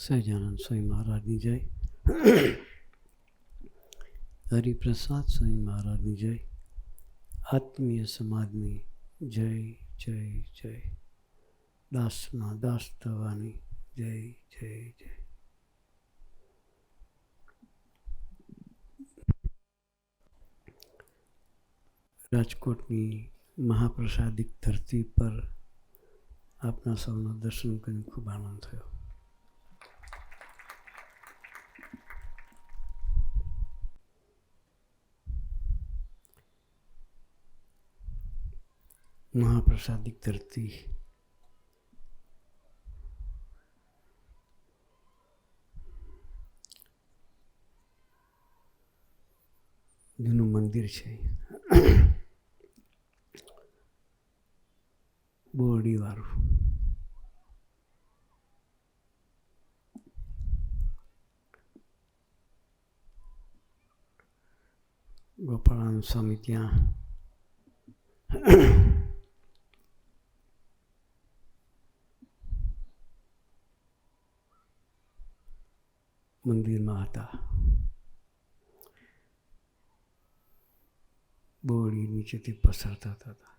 સહજાનંદ સ્વામી મહારાજની જય. હરિપ્રસાદ સ્વામી મહારાજની જય. આત્મીય સમાજની જય જય જય. દાસના દાસ થવાની જય જય જય. રાજકોટની મહાપ્રસાદિક ધરતી પર આપના સૌના દર્શન કરીને ખૂબ આનંદ થયો. મહાપ્રસાદિક ધરતી જૂનું મંદિર છે, બોરડી વાળું. ગોપાળાનંદ સ્વામી ત્યાં મંદિરમાં હતા. બોરડી નીચેથી પસાર થતા હતા.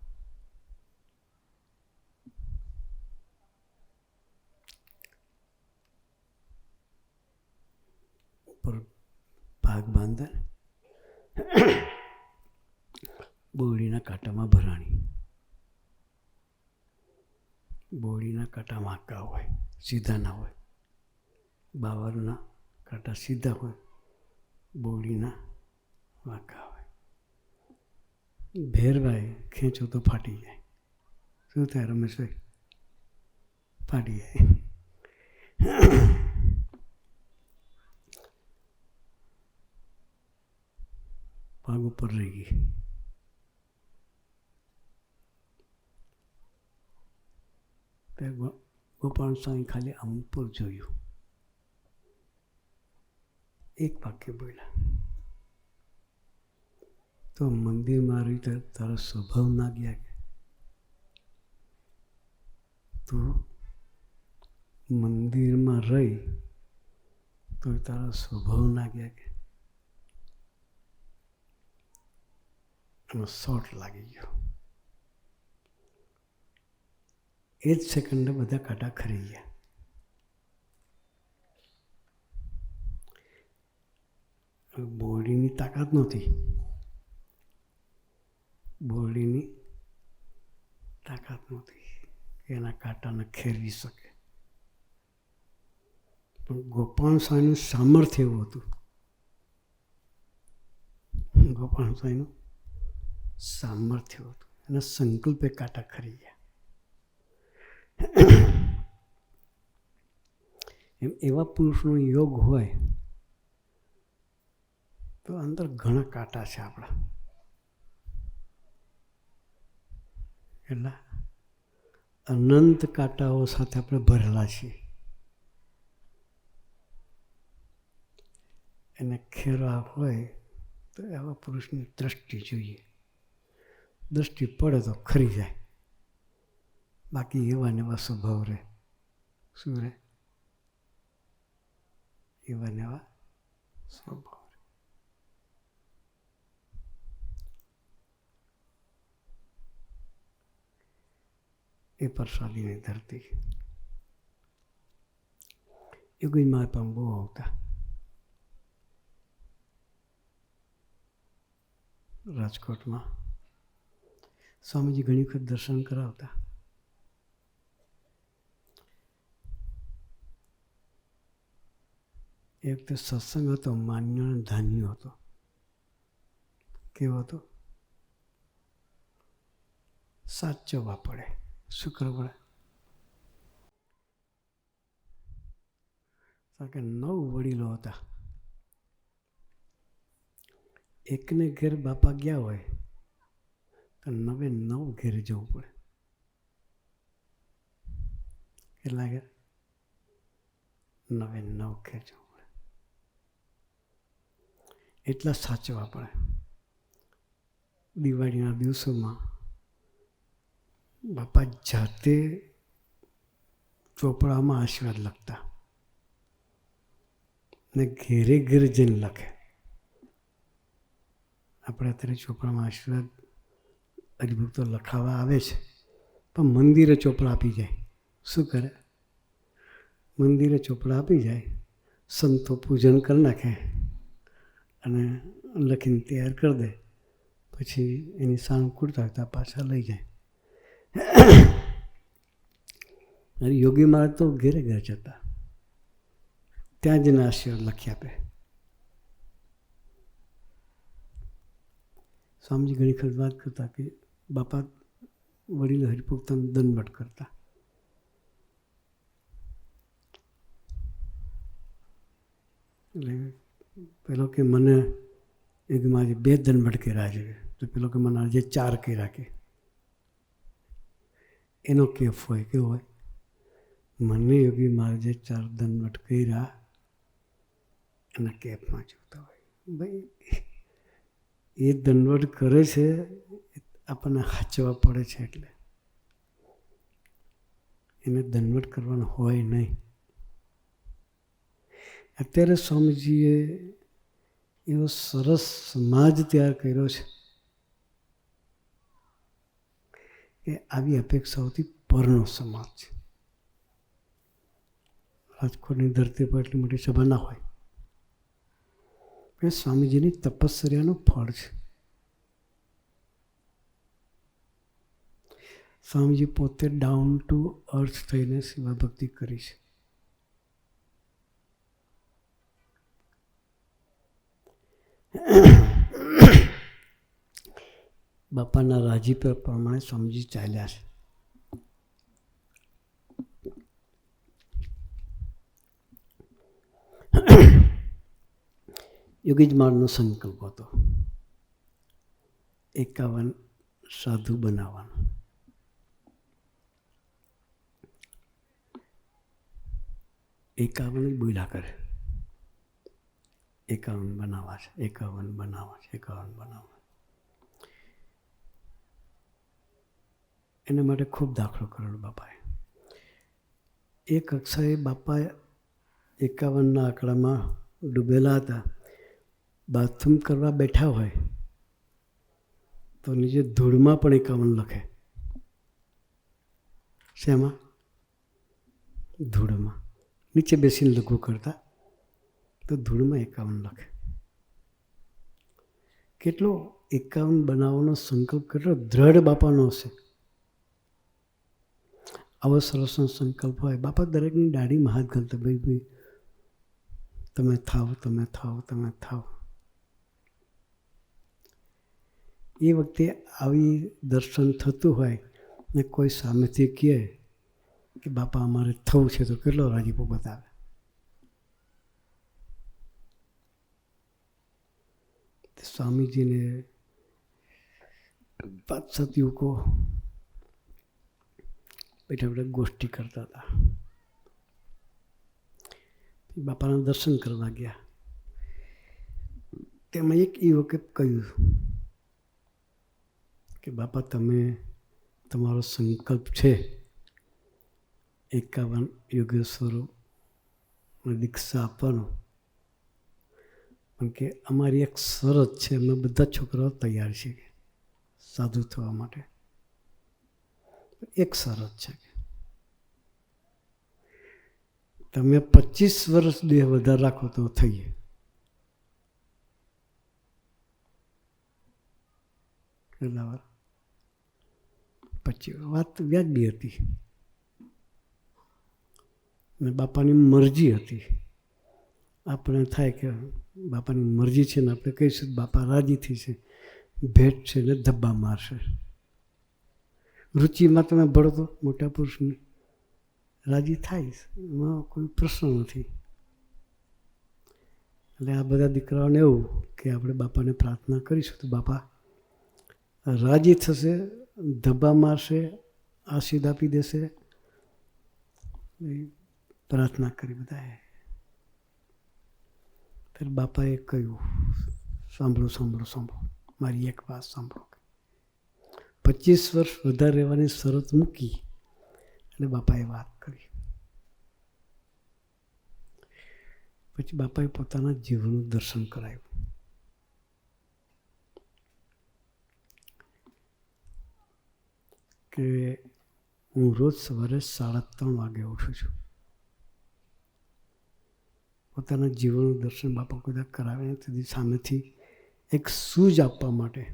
ઉપર ભાગ બાંધે, બોરડીના કાંટામાં ભરાણી. બોરડીના કાંટા વાંકા હોય, સીધા ના હોય. બાવરના કાંટા સીધા હોય, બોરડીના વાંકા હોય. ભેરભાઈ ખેંચો તો ફાટી જાય. શું થાય રમેશભાઈ? ફાટી જાય. ભાગ ઉપર રહી ગઈ. ગોપાલ સ્વામી ખાલી આમ ઉપર જોયું, એક વાક્ય બોલ્યા, તો મંદિરમાં રહી તારો સ્વભાવ ના ગયા કે તું મંદિરમાં રહી તો તારો સ્વભાવ ના ગયા કે એનો શોર્ટ લાગી ગયો. એ જ સેકન્ડે બધા કાંટા ખરી ગયા. બોરડીની તાકાત નહોતી. બોરડીની તાકાત નહોતી કે એના કાંટાને ખેરવી શકે. પણ ગોપાલ સ્વામીનું સામર્થ્ય એવું હતું. ગોપાલ સ્વામીનું સામર્થ્ય હતું. એના સંકલ્પે કાંટા ખરી ગયા. એવા પુરુષનો યોગ હોય તો અંદર ઘણા કાંટા છે આપણા. એટલા અનંત કાંટાઓ સાથે આપણે ભરેલા છીએ. એને ખેરવા હોય તો એવા પુરુષની દ્રષ્ટિ જોઈએ. દ્રષ્ટિ પડે તો ખરી જાય. બાકી એવા ને એવા સ્વભાવ રહે. શું રહે? એવા ને એવા સ્વભાવ. એ પ્રસાદીની ધરતી. એ કોઈ મારા પણ બહુ આવતા. રાજકોટમાં સ્વામીજી ઘણી વખત દર્શન કરાવતા. એ વખતે સત્સંગ હતો, માન્ય ધાન્ય હતો. કેવો હતો? સાચવવા પડે. શું કરવું પડે? કારણ કે 9 વડીલો હતા. એકને ઘેર બાપા ગયા હોય તો 9 ઘેર જવું પડે. કેટલા ઘેર? 9 ઘેર જવું પડે. એટલા સાચવવા પડે. દિવાળીના દિવસોમાં બાપા જાતે ચોપડામાં આશીર્વાદ લખતા. ને ઘેરે ઘેર જઈને લખે. આપણે અત્યારે ચોપડામાં આશીર્વાદ હરિભક્તો લખાવા આવે છે, પણ મંદિરે ચોપડા આપી જાય. શું કરે? મંદિરે ચોપડા આપી જાય, સંતો પૂજન કરી નાખે અને લખીને તૈયાર કરી દે. પછી એની સાનુકૂળતા હતા પાછા લઈ જાય. યોગી મહારાજ તો ઘેરે ઘેર જતા, ત્યાં જઈને આશીર્વાદ લખી આપે. સ્વામીજી ઘણી વખત વાત કરતા કે બાપા વડીલો હરિભક્તોને દંડવટ કરતા. એટલે પેલો કે મને એક મારી 2 દંડવટ કર્યા છે, તો પેલો કે મને આજે 4 કર્યા. કે એનો કેફ હોય કેવો હોય? મને યોગી મહારાજે 4 દંડવટ કર્યા એના કેફમાં જોતા હોય. ભાઈ એ દંડવટ કરે છે આપણને હાચવા પડે છે, એટલે એને દંડવટ કરવાનો હોય નહીં. અત્યારે સ્વામીજીએ એવો સરસ સમાજ તૈયાર કર્યો છે કે આવી અપેક્ષાઓથી પરનો સમાજ છે. રાજકોટની ધરતી પર એટલી મોટી સભા ના હોય. એ સ્વામીજીની તપશ્ચર્યાનું ફળ છે. સ્વામીજી પોતે ડાઉન ટુ અર્થ થઈને સેવા ભક્તિ કરી છે. બાપાના રાજીપા પ્રમાણે સ્વામીજી ચાલ્યા છે. યોગીજ મહારાજનો સંકલ્પ હતો 51 સાધુ બનાવવાનો. એકાવન બોલ્યા કરે, 51 બનાવવા છે, 51 બનાવવા છે, 51 બનાવવા. એના માટે ખૂબ દાખલો કરેલો બાપાએ. એક કક્ષાએ બાપા 51ના આંકડામાં ડૂબેલા હતા. બાથરૂમ કરવા બેઠા હોય તો નીચે ધૂળમાં પણ 51 લખે. શેમાં? ધૂળમાં. નીચે બેસીને લઘુ કરતા તો ધૂળમાં 51 લખે. કેટલો 51 બનાવવાનો સંકલ્પ કેટલો દ્રઢ બાપાનો હશે. આવો સરસનો સંકલ્પ હોય. બાપા દરેકની દાઢીમાં હાથ ઘાલતા, ભાઈ તમે થાવ, તમે થાવ, તમે થાવ. એ વખતે આવી દર્શન થતું હોય ને કોઈ સામેથી કહે કે બાપા અમારે થવું છે, તો કેટલો રાજીપો બતાવે. સ્વામીજીને 5-7 યુવકો બેઠા બેઠા ગોષ્ઠી કરતા હતા. બાપાના દર્શન કરવા ગયા. તેમાં એક યુવકે કહ્યું કે બાપા તમે તમારો સંકલ્પ છે 51 યોગેશ્વરો દીક્ષા આપવાનો, પણ કે અમારી એક શરત છે, અમે બધા છોકરાઓ તૈયાર છીએ સાધુ થવા માટે. એક શરત છે કે તમે 25 વર્ષ દેહ વધારે રાખો તો થઈએ. કેટલા વાર? 25. વાત વ્યાજબી હતી ને બાપાની મરજી હતી. આપણે થાય કે બાપાની મરજી છે ને આપણે કહીશું બાપા રાજી થઈ છે, ભેટ છે ને ધબ્બા મારશે. રુચિમાં તમે ભળો તો મોટા પુરુષની રાજી થાય, એમાં કોઈ પ્રશ્ન નથી. એટલે આ બધા દીકરાઓને એવું કે આપણે બાપાને પ્રાર્થના કરીશું તો બાપા રાજી થશે, ધબ્બા મારશે, આશીર્વાદ આપી દેશે. પ્રાર્થના કરી બધાએ. ત્યારે બાપાએ કહ્યું, સાંભળો સાંભળો સાંભળો, મારી એક વાત સાંભળો. 25 વર્ષ વધારે રહેવાની શરત મૂકી એટલે બાપાએ વાત કરી. પછી બાપાએ પોતાના જીવનનું દર્શન કરાવ્યું. કે હું રોજ સવારે 3:30 વાગે ઉઠું છું. પોતાના જીવનનું દર્શન બાપા બધા કરાવે તેથી સામેથી એક સૂઝ આપવા માટે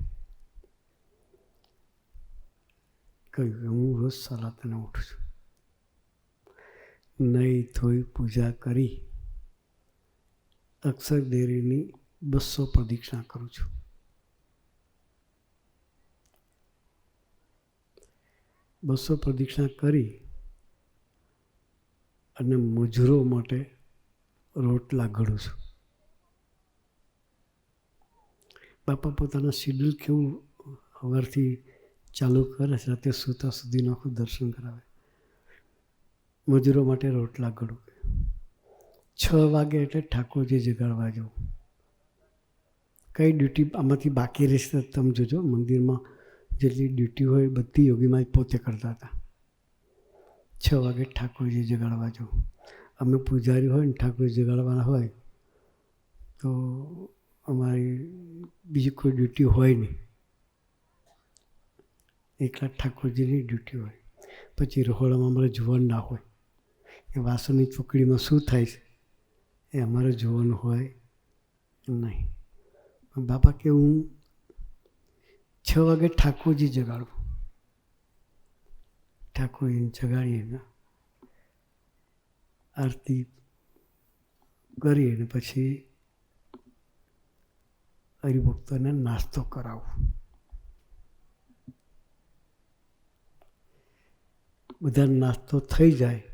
કહ્યું કે હું રોજ 3:30 ઉઠું છું. નહીં થોઈ પૂજા કરી અક્ષરદેરીની 200 પ્રદક્ષિણા કરું છું. બસો પ્રદક્ષિણા કરી અને મજૂરો માટે રોટલા ઘડું છું. બાપા પોતાના શેડ્યુલ કેવું સવારથી ચાલુ કરે છે, રાતે સૂતા સુધીનું આખું દર્શન કરાવે. મજૂરો માટે રોટલા ઘડું. 6 વાગે એટલે ઠાકોરજી જગાડવા જવું. કઈ ડ્યુટી આમાંથી બાકી રહેશે તમે જોજો. મંદિરમાં જેટલી ડ્યુટી હોય બધી યોગીમાં પોતે કરતા હતા. 6 વાગે ઠાકોરજી જગાડવા જવું. અમે પૂજારી હોય ને ઠાકોરજી જગાડવાના હોય તો અમારી બીજી કોઈ ડ્યુટી હોય નહીં. એકલા ઠાકોરજીની ડ્યુટી હોય. પછી રહોડામાં અમારે જોવાનું ના હોય. એ વાસણની ચોકડીમાં શું થાય છે એ અમારે જોવાનું હોય નહીં. બાપા કે હું 6 વાગે ઠાકોરજી જગાડું. ઠાકોરજીને જગાડીને આરતી કરી અને પછી હરિભક્તોને નાસ્તો કરાવું. બધાને નાસ્તો થઈ જાય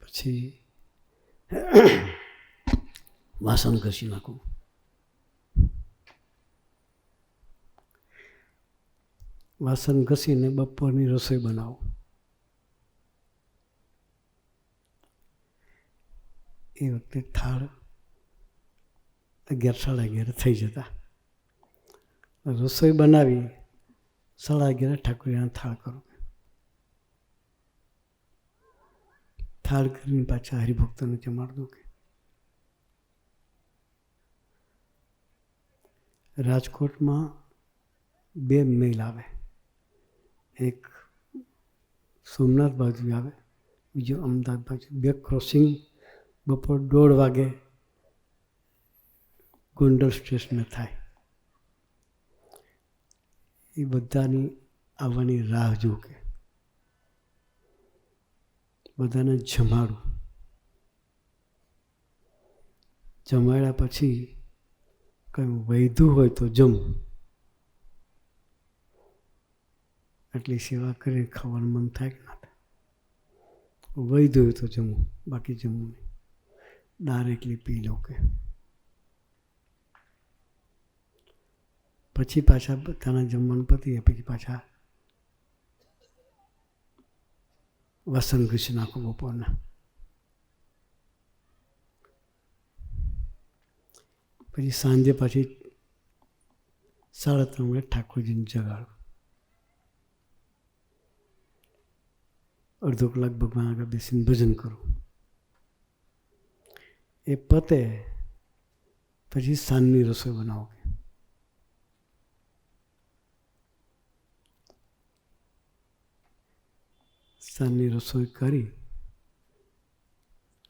પછી વાસણ ઘસી નાખું. વાસણ ઘસીને બપોરની રસોઈ બનાવું. એ વખતે થાળ 11 સાડા 11 થઈ જતા. રસોઈ બનાવી 11:30 ઠાકોરજીના થાળ કરું. થાળ કરીને પાછા હરિભક્તોને જમાડી દઉં. રાજકોટમાં 2 મેલ આવે. એક સોમનાથ બાજુ આવે, બીજો અમદાવાદ બાજુ. 2 ક્રોસિંગ બપોર 1:30 વાગે ગોંડલ સ્ટેશને થાય. એ બધાની આવવાની રાહ જોઉં. કે બધાને જમાડું. જમાડ્યા પછી કંઈ વૈધું હોય તો જમું. આટલી સેવા કરીને ખાવાનું મન થાય કે ના થાય. વૈધું હોય તો જમું, બાકી જમવું નહીં. ડાયરેક્ટલી પી લઉં. કે પછી પાછા બધાના જમવાનું પતી પછી પાછા વાસણ ઘસી નાખું બપોરના. પછી સાંજે પાછી 3:30 વાગે ઠાકોરજીને જગાડું. અડધો કલાક ભગવાન આગળ બેસીને ભજન કરું. એ પતે પછી સાંજની રસોઈ બનાવું. સાંજની રસોઈ કરી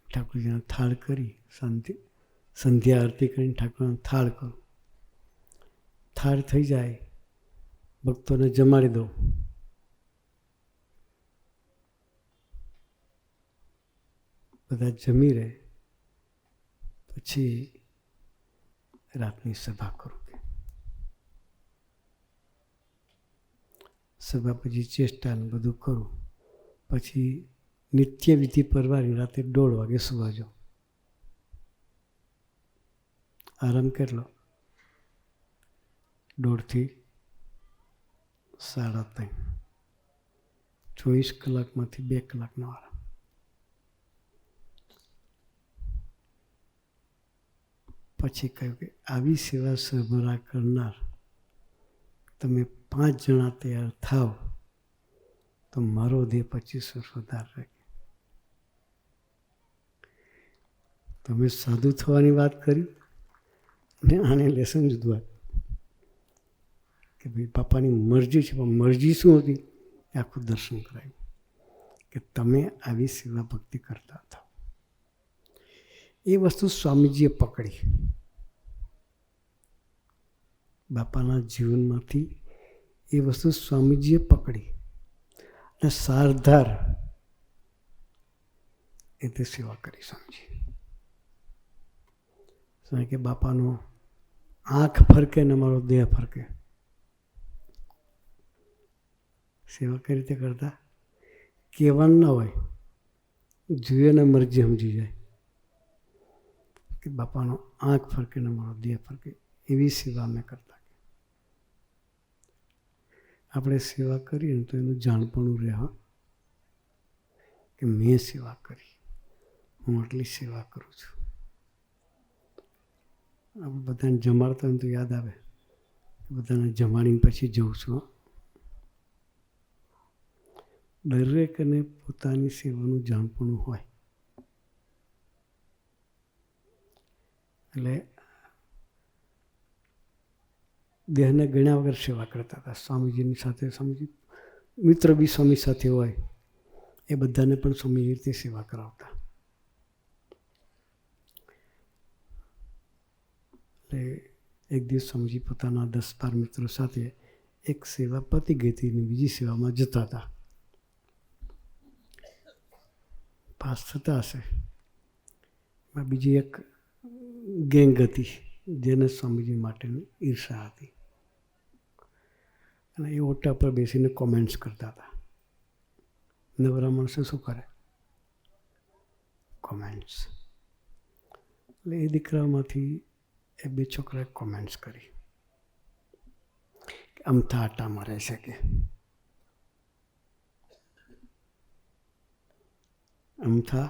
ઠાકોરજીનો થાળ કરી સંધ્યા આરતી કરીને ઠાકોરનો થાળ કરું. થાળ થઈ જાય ભક્તોને જમાડી દઉં. બધા જમી રહે પછી રાતની સભા કરું. સભા પછી ચેષ્ટા ને બધું કરું. પછી નિત્ય વિધિ પરવારી રાતે 1:30 વાગે સુવા જાઉં. આરામ કેટલો? 1:30 થી 3:30. 24 કલાકમાંથી 2 કલાકનો આરામ. પછી કહ્યું કે આવી સેવા સરભરા કરનાર તમે 5 જણા તૈયાર થાવ તો મારો દેહ 25 વર્ષ વધારે રહે. તમે સાધુ થવાની વાત કરી ને આને લેસન જુદું આપ્યું કે ભાઈ બાપાની મરજી છે, પણ મરજી શું હતી એ આખું દર્શન કરાયું કે તમે આવી સેવા ભક્તિ કરતા હતા. એ વસ્તુ સ્વામીજીએ પકડી. બાપાના જીવનમાંથી એ વસ્તુ સ્વામીજીએ પકડી અને સારધાર એ તે સેવા કરી સ્વામીજી. કે બાપાનો આંખ ફરકે ને અમારો દેહ ફરકે. સેવા કઈ રીતે કરતા? કહેવાનું ના હોય, જોઈએ ને મરજી સમજી જાય કે બાપાનો આંખ ફરકે ને મારો દેહ ફરકે. એવી સેવા અમે કરતા. આપણે સેવા કરીએ ને તો એનું જાણપણું રહે કે મેં સેવા કરી, હું આટલી સેવા કરું છું. આપણે બધાને જમાડતા હોય તો યાદ આવે, બધાને જમાડીને પછી જઉં છું. દરેકને પોતાની સેવાનું જાણપણું હોય. એટલે દેહને ગણ્યા વગર સેવા કરતા હતા. સ્વામીજીની સાથે સ્વામીજી મિત્ર બી સ્વામી સાથે હોય, એ બધાને પણ સ્વામી એ રીતે સેવા કરાવતા. એટલે એક દિવસ સ્વામીજી પોતાના 10-12 મિત્રો સાથે એક સેવા પતી ગઈ હતી અને બીજી સેવામાં જતા હતા. પાસ થતા હશે, બીજી એક ગેંગ હતી જેને સ્વામીજી માટેની ઈર્ષા હતી અને એ ઓટા પર બેસીને કોમેન્ટ્સ કરતા હતા. નવરા માણસો શું કરે? કોમેન્ટ્સ. એટલે એ દીકરામાંથી એ 2 છોકરાએ કોમેન્ટ્સ કરી કે અમથા આટા મારે છે કે અમથા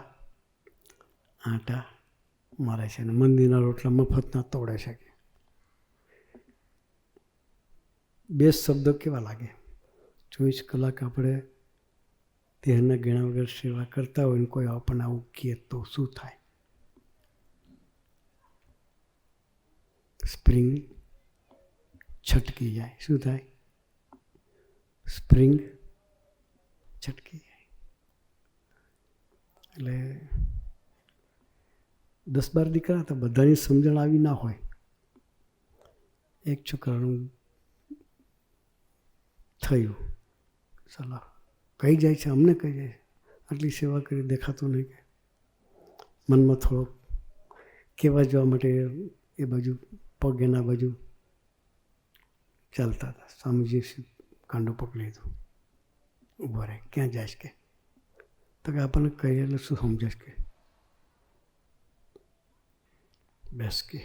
આટા મારે છે ને મંદિરના રોટલા મફતના તોડે છે કે. 2 શબ્દો કેવા લાગે? 24 કલાક આપણે દેહના ગણ્યા વગર સેવા કરતા હોય ને કોઈ આપણને આવું કહે તો શું થાય? સ્પ્રિંગ છટકી જાય. શું થાય? સ્પ્રિંગ છટકી જાય. એટલે 10-12 દીકરા હતા, બધાની સમજણ આવી ના હોય. એક છોકરાનું થયું, સલાહ કહી જાય છે, અમને કહી જાય છે, આટલી સેવા કરી દેખાતું નહીં કે. મનમાં થોડોક કહેવા જવા માટે એ બાજુ પગ એના બાજુ ચાલતા હતા. સ્વામીજી કાંડો પકડી લીધું. ઊભો રહે, ક્યાં જાય કે? તો કે આપણને કહીએ એટલે શું સમજે કે? બેસ કે.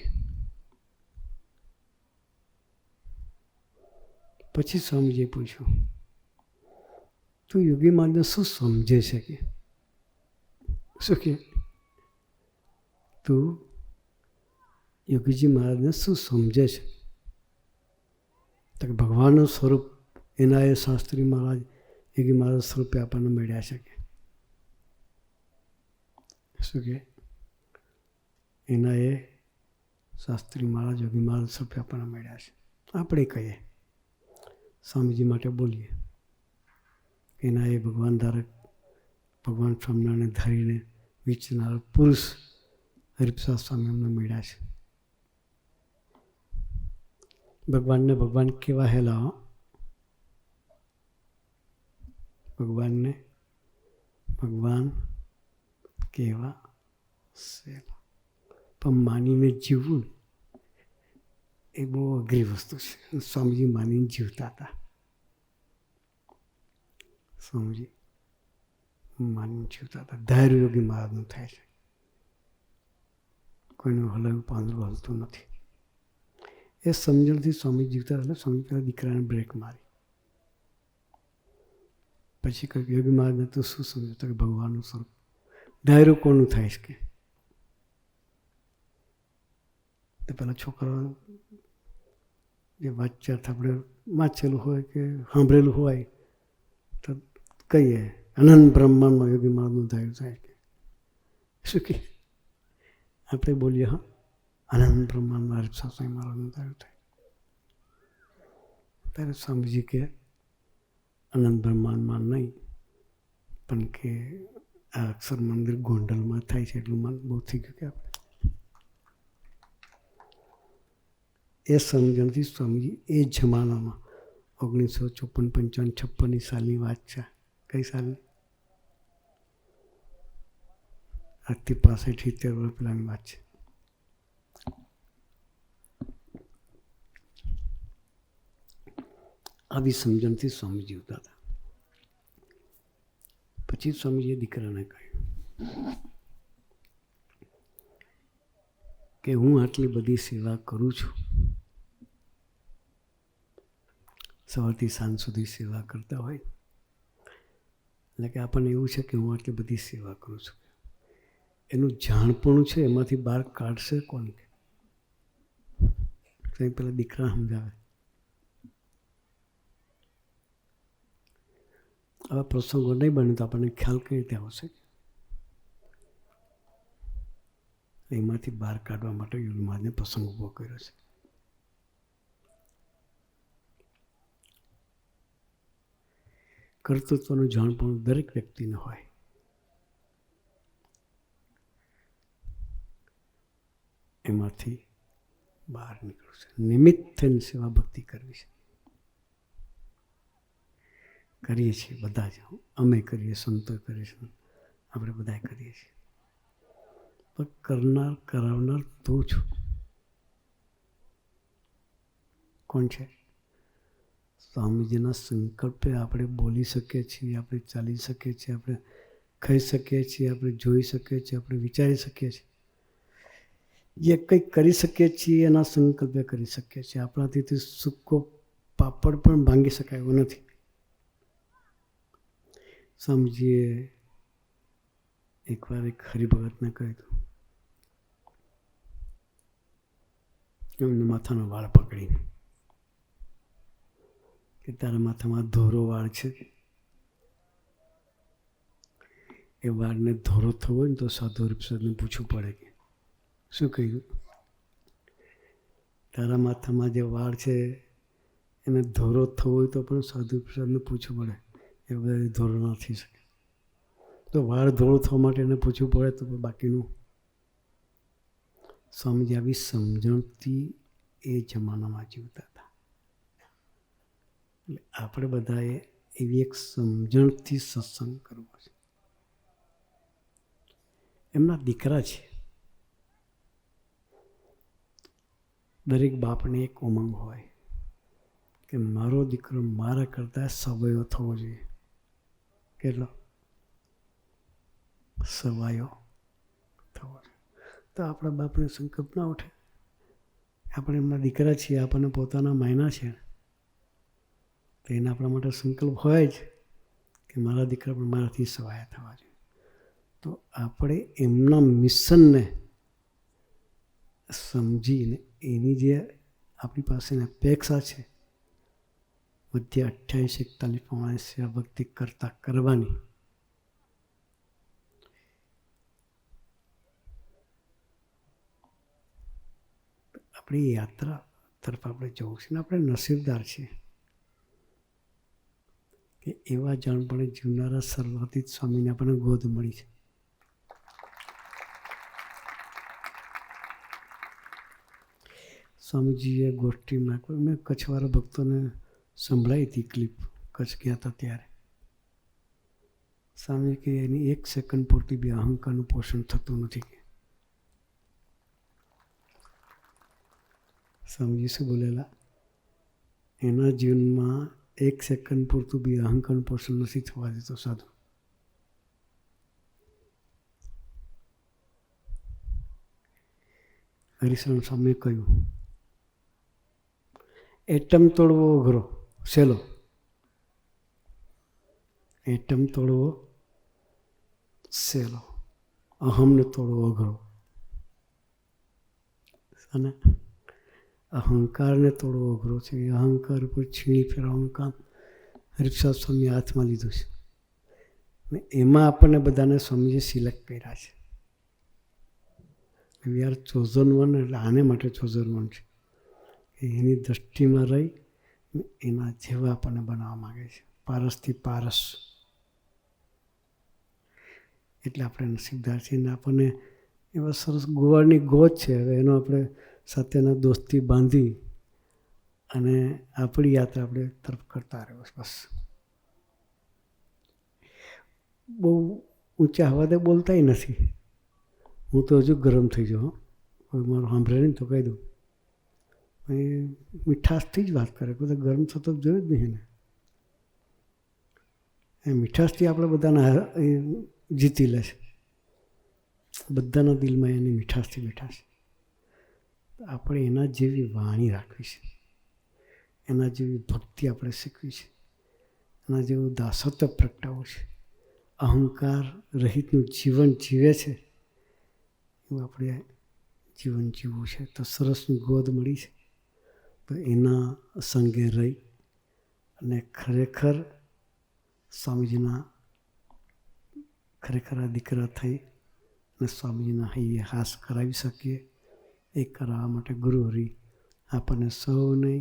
પછી સ્વામીજીએ પૂછ્યું, તું યોગી મહારાજને શું સમજે છે કે? શું કે? તું યોગીજી મહારાજને શું સમજે છે? તો કે ભગવાનનું સ્વરૂપ એના એ શાસ્ત્રી મહારાજ યોગી મહારાજ સ્વરૂપે આપણને મળ્યા છે કે. શું કે? એના એ શાસ્ત્રી મહારાજ યોગી મહારાજ સ્વરૂપે આપણને મળ્યા છે. આપણે કહીએ, સ્વામીજી માટે બોલીએ, એના એ ભગવાન ધારક, ભગવાન સ્વામિનારાયણ ધારીને વિચરનાર પુરુષ હરિપ્રસાદ સ્વામી અમને મળ્યા છે. ભગવાનને ભગવાન કેવા હેલા? ભગવાનને ભગવાન કેવા સહેલા. પણ માનીને જીવવું એ બહુ અઘરી વસ્તુ છે. સ્વામીજી માનીને જીવતા હતા. સ્વામીજી માનીને જીવતા હતા. ધૈર્ય યોગી મહારાજનું થાય છે. કોઈનું હલાયું પાંદડું હલતું નથી. એ સમજણથી સ્વામી જીવતા હતા. સ્વામી પેલા દીકરાને બ્રેક મારી. પછી કહ્યું, યોગી મહારાજને તું શું સમજ્યો? તો કે ભગવાનનું સ્વરૂપ. ધૈર્ય કોનું થાય છે કે? તો પેલા છોકરા જે વાચ્યાર્થ આપણે વાંચેલું હોય કે સાંભળેલું હોય તો કહીએ, અનંત બ્રહ્માંડમાં યોગી મહારાજનું ધૈર્ય થાય કે. શું કે? આપણે બોલીએ હા આનંદ બ્રહ્માંડમાં હરિપ્રસાદ સ્વામી મહારાજનું થયું થાય. ત્યારે સ્વામીજી કે આનંદ બ્રહ્માંડમાં નહીં, પણ કે આ અક્ષર મંદિર ગોંડલમાં થાય છે એટલું મન બહુ થઈ ગયું કે આપણે એ સમજણથી સ્વામીજી એ જમાનામાં 1954, 55, 56 સાલની વાત છે. કઈ સાલની? આજથી 65-70 વર્ષ પહેલાંની વાત છે. આવી સમજણથી સ્વામીજી ઉતા હતા. પછી સ્વામીજીએ દીકરાને કહ્યું કે હું આટલી બધી સેવા કરું છું, સવારથી સાંજ સુધી સેવા કરતા હોય એટલે કે આપણને એવું છે કે હું આટલી બધી સેવા કરું છું, એનું જાણપણું છે એમાંથી બહાર કાઢશે કોણ? કે પેલા દીકરા સમજાવે. આવા પ્રસંગો નહીં બને તો આપણને ખ્યાલ કઈ રીતે આવશે? એમાંથી બહાર કાઢવા માટે યુગમાને પ્રસંગ ઊભો કર્યો છે. કર્તૃત્વનું જાણપણું દરેક વ્યક્તિને હોય. એમાંથી બહાર નીકળવું છે. નિમિત્ત થઈને સેવા ભક્તિ કરવી છે. કરીએ છીએ બધા જ, અમે કરીએ, સંતો કરીએ છીએ, આપણે બધા કરીએ છીએ. પણ કરનાર કરાવનાર તું છું. કોણ છે? સ્વામીજીના સંકલ્પે આપણે બોલી શકીએ છીએ, આપણે ચાલી શકીએ છીએ, આપણે ખાઈ શકીએ છીએ, આપણે જોઈ શકીએ છીએ, આપણે વિચારી શકીએ છીએ. જે કંઈક કરી શકીએ છીએ એના સંકલ્પે કરી શકીએ છીએ. આપણાથી સૂકો પાપડ પણ ભાંગી શકાય એવું નથી. સ્વામીજીએ એકવાર એક હરિભગતને કહ્યું હતું, એમને માથાનો વાળ પકડીને કે તારા માથામાં ધોરો વાળ છે, એ વાળને ધોરો થવો હોય ને તો સાધુ હરિપ્રસાદને પૂછવું પડે કે શું કહ્યું? તારા માથામાં જે વાળ છે એને ધોરો થવો હોય તો પણ સાધુ હરિપ્રસાદને પૂછવું પડે. એ બધા ધોરો ના થઈ શકે. તો વાળ ધોરો થવા માટે એને પૂછવું પડે તો બાકીનું. સ્વામીજી આવી સમજણથી એ જમાનામાં જીવતા હતા. એટલે આપણે બધાએ એવી એક સમજણથી સત્સંગ કરવો છે. એમના દીકરા છે. દરેક બાપને એક ઉમંગ હોય કે મારો દીકરો મારા કરતાં સવાયો થવો જોઈએ. કેટલો સવાયો થવો જોઈએ. તો આપણા બાપને સંકલ્પ ના ઉઠે. આપણે એમના દીકરા છીએ, આપણને પોતાના માયના છે, તો એને આપણા માટે સંકલ્પ હોય જ કે મારા દીકરા પણ મારાથી સવાયા થવા જોઈએ. તો આપણે એમના મિશનને સમજીને એની જે આપણી પાસેની અપેક્ષા છે મધ્ય 28, 41 સેવા ભક્તિ કરતા કરવાની, આપણી યાત્રા તરફ આપણે જવું છે. ને આપણે નસીબદાર છીએ કે એવા જાણપણે જીવનારા સર્વાતીત સ્વામીને આપણને ગોદ મળી છે. સ્વામીજીએ ગોષ્ઠીમાં મેં કચ્છવાળા ભક્તોને સંભળાવી હતી ક્લિપ. કચ્છ ગયા હતા ત્યારે સ્વામી કે એની 1 સેકન્ડ પૂરતી બી અહંકારનું પોષણ થતું નથી. સ્વામીજી શું બોલેલા? એના જીવનમાં 1 સેકન્ડ પૂરતું બી અહંકારનું પોષણ નથી થવા દેતો સાધુ. હરિશરણ સ્વામીએ કહ્યું, એટમ તોડવો અઘરો, સહેલો. એટમ તોડવો સહેલો, અહમને તોડવો અઘરો. અને અહંકારને તોડવો અઘરો છે. એ અહંકાર ઉપર છીણી ફેરવાનું કામ હરિપ્રસાદ સ્વામી હાથમાં લીધું છે. અને એમાં આપણને બધાને સ્વામીએ સિલેક્ટ કર્યા છે. વી આર ચોઝન વન, એટલે આને માટે ચોઝન વન છે. એની દૃષ્ટિમાં રહી એના જેવા આપણને બનાવવા માગે છે, પારસથી પારસ. એટલે આપણે નસીબદાર છીએ ને આપણને એવા સરસ ગોવાળની ગોચ છે. હવે એનો આપણે સાથેના દોસ્તી બાંધી અને આપણી યાત્રા આપણે તરફ કરતા રહ્યો. બસ બહુ ઊંચા હવાદે બોલતાય નથી. હું તો હજુ ગરમ થઈ જાઉં. હવે મારું સાંભળે નહીં તો કહી દઉં. એ મીઠાશથી જ વાત કરે, બધા ગરમ થતો જોયું જ નહીં એને. એ મીઠાશથી આપણે બધાના જીતી લે છે. બધાના દિલમાં એની મીઠાશથી બેઠા છે. આપણે એના જેવી વાણી રાખવી છે, એના જેવી ભક્તિ આપણે શીખવી છે, એના જેવું દાસત્વ પ્રગટાવવું છે. અહંકાર રહિતનું જીવન જીવે છે એવું આપણે જીવન જીવવું છે. તો સરસની ગોદ મળી છે, તો એના સંગે રહી અને ખરેખર સ્વામીજીના ખરેખર આ દીકરા થઈ અને સ્વામીજીના હૈયે હાસ કરાવી શકીએ. એ કરાવવા માટે ગુરુહરિ આપણને સૌને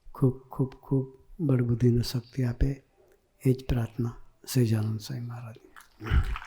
ખૂબ ખૂબ ખૂબ બળબુદ્ધિને શક્તિ આપે, એ જ પ્રાર્થના સહજાનંદ સ્વામી મહારાજની.